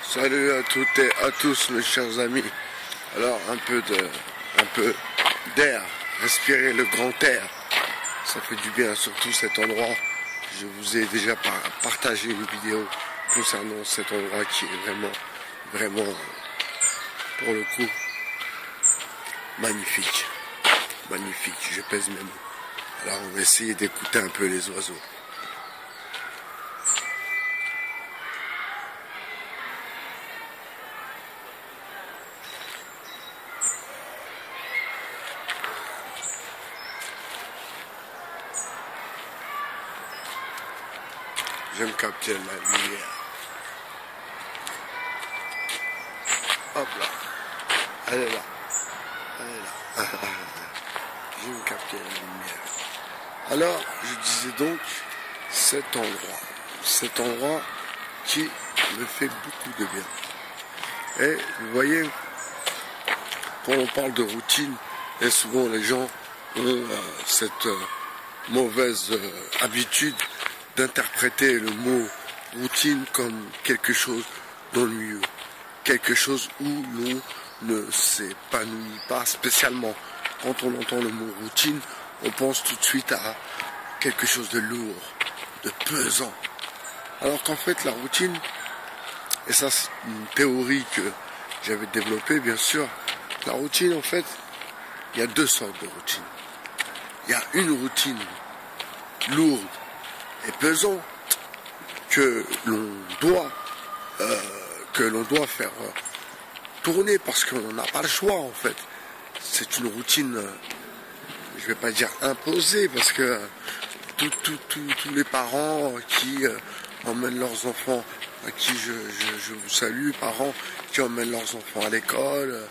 Salut à toutes et à tous mes chers amis. Alors un peu d'air, respirer le grand air, ça fait du bien, surtout cet endroit. Je vous ai déjà partagé une vidéo concernant cet endroit qui est vraiment, pour le coup, magnifique. Magnifique, je pèse mes mots. Alors on va essayer d'écouter un peu les oiseaux. J'aime capter la lumière. Hop là. Elle est là. Elle est là. J'aime capter la lumière. Alors, je disais donc, cet endroit qui me fait beaucoup de bien. Et vous voyez, quand on parle de routine, et souvent les gens ont cette mauvaise habitude d'interpréter le mot routine comme quelque chose d'ennuyeux, quelque chose où l'on ne s'épanouit pas spécialement. Quand on entend le mot routine, on pense tout de suite à quelque chose de lourd, de pesant. Alors qu'en fait la routine, et ça c'est une théorie que j'avais développée bien sûr, la routine en fait, il y a deux sortes de routines. Il y a une routine lourde et pesant que l'on doit faire tourner parce qu'on n'a pas le choix en fait. C'est une routine, je vais pas dire imposée parce que tous les parents qui emmènent leurs enfants, à qui je vous salue, parents qui emmènent leurs enfants à l'école,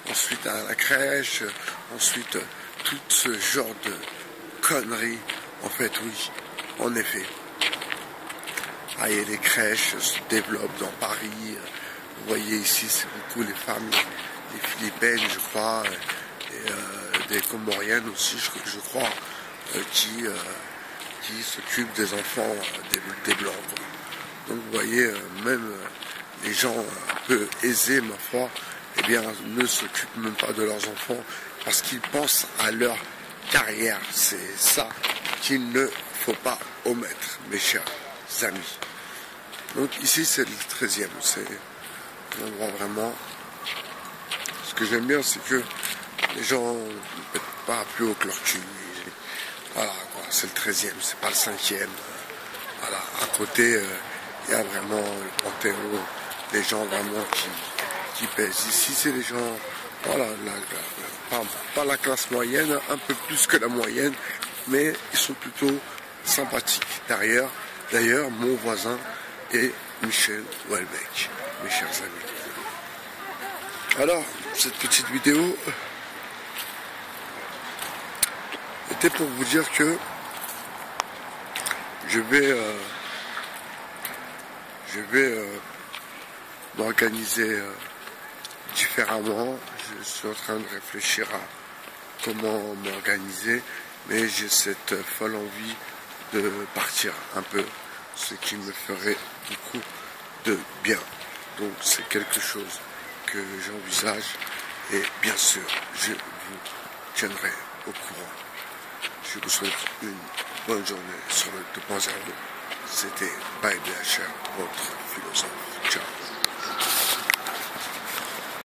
ensuite à la crèche, ensuite tout ce genre de conneries. En fait, oui, en effet. Ah, et les crèches se développent dans Paris. Vous voyez ici, c'est beaucoup les femmes, les Philippines, je crois, et des Comoriennes aussi, je crois, qui s'occupent des enfants des Blancs. Quoi. Donc vous voyez, même les gens un peu aisés, ma foi, eh bien, ne s'occupent même pas de leurs enfants parce qu'ils pensent à leur carrière. C'est ça qu'il ne faut pas omettre, mes chers amis. Donc ici c'est le 13e, c'est un endroit vraiment. Ce que j'aime bien c'est que les gens ne pètent pas plus haut que leur cul. Voilà quoi, c'est le 13e, c'est pas le 5e. Voilà, à côté il y a vraiment le Panthéon, les gens vraiment qui pèsent. Ici c'est les gens, voilà, pas la classe moyenne, un peu plus que la moyenne, mais ils sont plutôt sympathiques. D'ailleurs, mon voisin est Michel Houellebecq, mes chers amis. Alors, cette petite vidéo était pour vous dire que je vais m'organiser différemment. Je suis en train de réfléchir à comment m'organiser, mais j'ai cette folle envie de partir un peu, ce qui me ferait beaucoup de bien. Donc c'est quelque chose que j'envisage et bien sûr je vous tiendrai au courant. Je vous souhaite une bonne journée sur le 2.0. C'était ByBHR.